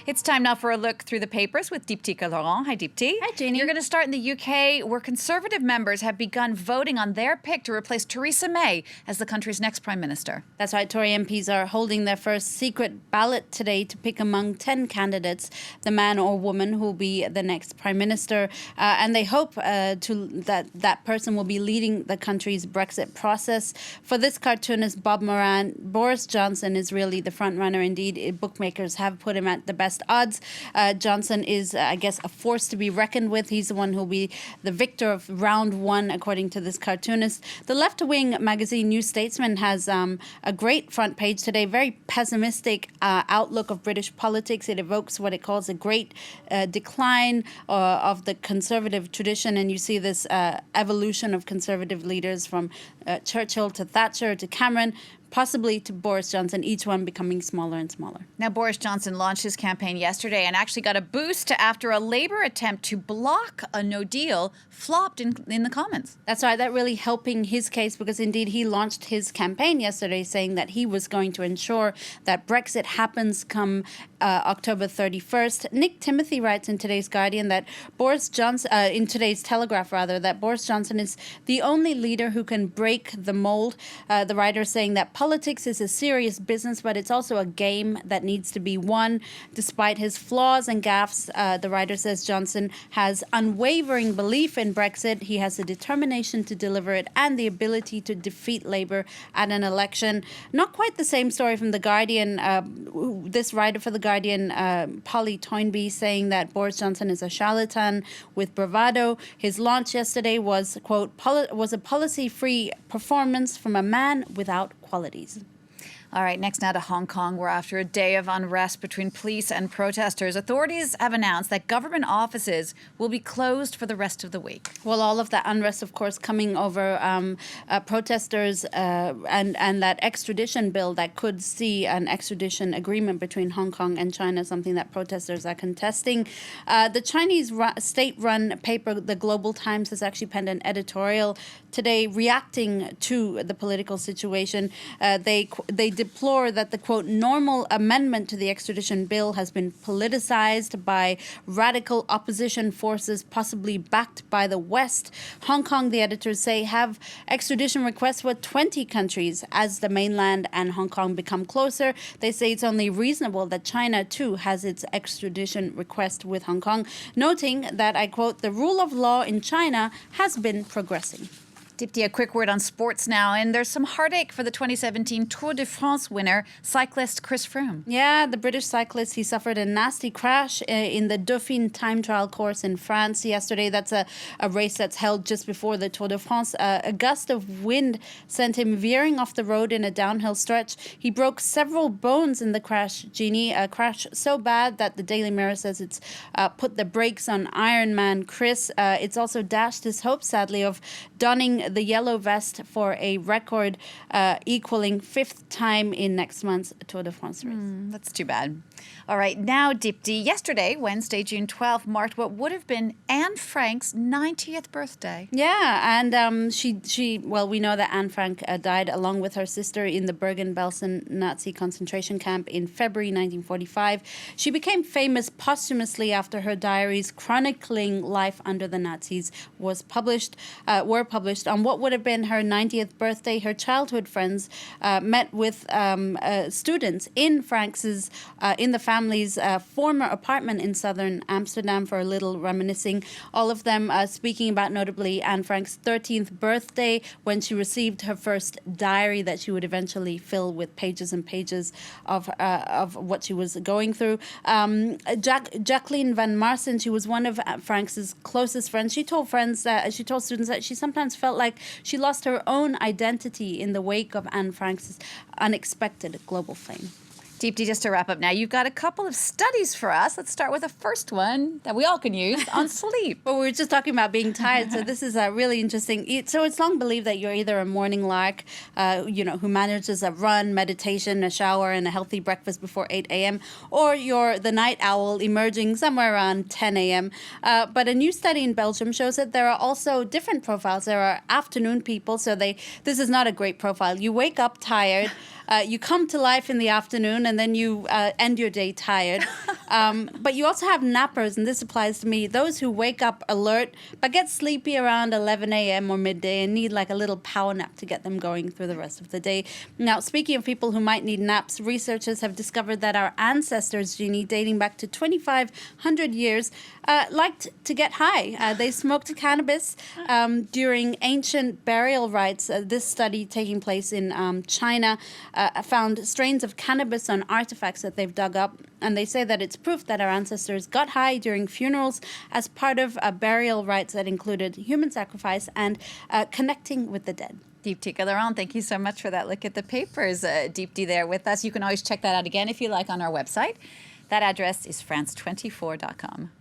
It's time now for a look through the papers with Deepti Laurent. Hi, Deepti. Hi, Jeannie. You're going to start in the UK, where Conservative members have begun voting on their pick to replace Theresa May as the country's next Prime Minister. That's right. Tory MPs are holding their first secret ballot today to pick among 10 candidates, the man or woman who will be the next Prime Minister. And they hope that person will be leading the country's Brexit process. For this cartoonist, Bob Moran, Boris Johnson is really the front runner indeed. Bookmakers have put him at the best odds. Johnson is, I guess, a force to be reckoned with. He's the one who'll be the victor of round one, according to this cartoonist. The left-wing magazine New Statesman has a great front page today, very pessimistic outlook of British politics. It evokes what it calls a great decline of the Conservative tradition, and you see this evolution of Conservative leaders from Churchill to Thatcher to Cameron, possibly to Boris Johnson, each one becoming smaller and smaller. Now, Boris Johnson launched his campaign yesterday and actually got a boost after a Labour attempt to block a no deal flopped in the Commons. That's right. That really helping his case, because indeed he launched his campaign yesterday saying that he was going to ensure that Brexit happens come October 31st. Nick Timothy writes in today's Guardian that Boris Johnson, in today's Telegraph rather, that Boris Johnson is the only leader who can break the mold. The writer saying that politics is a serious business, but it's also a game that needs to be won. Despite his flaws and gaffes, the writer says Johnson has unwavering belief in Brexit. He has the determination to deliver it and the ability to defeat Labour at an election. Not quite the same story from The Guardian. This writer for The Guardian, Polly Toynbee, saying that Boris Johnson is a charlatan with bravado. His launch yesterday was, quote, was a policy-free performance from a man without qualities. All right, next now to Hong Kong, where after a day of unrest between police and protesters, authorities have announced that government offices will be closed for the rest of the week. Well, all of that unrest, of course, coming over protesters and that extradition bill that could see an extradition agreement between Hong Kong and China, something that protesters are contesting. The Chinese state-run paper, The Global Times, has actually penned an editorial today reacting to the political situation. They deplore that the, quote, normal amendment to the extradition bill has been politicized by radical opposition forces, possibly backed by the West. Hong Kong, the editors say, have extradition requests for 20 countries. As the mainland and Hong Kong become closer, they say it's only reasonable that China, too, has its extradition request with Hong Kong, noting that, I quote, the rule of law in China has been progressing. Deepti, a quick word on sports now, and there's some heartache for the 2017 Tour de France winner, cyclist Chris Froome. Yeah, the British cyclist, he suffered a nasty crash in the Dauphiné time trial course in France yesterday. That's a race that's held just before the Tour de France. A gust of wind sent him veering off the road in a downhill stretch. He broke several bones in the crash, Jeannie, a crash so bad that the Daily Mirror says it's put the brakes on Ironman Chris. It's also dashed his hopes, sadly, of donning the yellow vest for a record equaling fifth time in next month's Tour de France race. That's too bad. All right, now, Deepti, yesterday, Wednesday, June 12th, marked what would have been Anne Frank's 90th birthday. Yeah, and well, we know that Anne Frank died along with her sister in the Bergen-Belsen Nazi concentration camp in February 1945. She became famous posthumously after her diaries chronicling life under the Nazis were published. On what would have been her 90th birthday, her childhood friends met with students in Frank's in the family's former apartment in southern Amsterdam for a little reminiscing. All of them speaking about notably Anne Frank's 13th birthday, when she received her first diary that she would eventually fill with pages and pages of what she was going through. Jacqueline Van Marsen, she was one of Frank's closest friends. She told students that she sometimes felt like she lost her own identity in the wake of Anne Frank's unexpected global fame. Deepti, just to wrap up now, you've got a couple of studies for us. Let's start with the first one that we all can use on sleep. Well, we were just talking about being tired, so this is really interesting. So it's long believed that you're either a morning lark, who manages a run, meditation, a shower, and a healthy breakfast before 8 a.m., or you're the night owl emerging somewhere around 10 a.m. But a new study in Belgium shows that there are also different profiles. There are afternoon people, so this is not a great profile. You wake up tired. You come to life in the afternoon and then you end your day tired. But you also have nappers, and this applies to me, those who wake up alert but get sleepy around 11 a.m. or midday and need like a little power nap to get them going through the rest of the day. Now, speaking of people who might need naps, researchers have discovered that our ancestors, Jeannie, dating back to 2,500 years, liked to get high. They smoked cannabis during ancient burial rites. This study taking place in China found strains of cannabis on artifacts that they've dug up, and they say that it's proof that our ancestors got high during funerals as part of burial rites that included human sacrifice and connecting with the dead. Deepti Laurent, thank you so much for that look at the papers. Deepti there with us. You can always check that out again if you like on our website. That address is france24.com.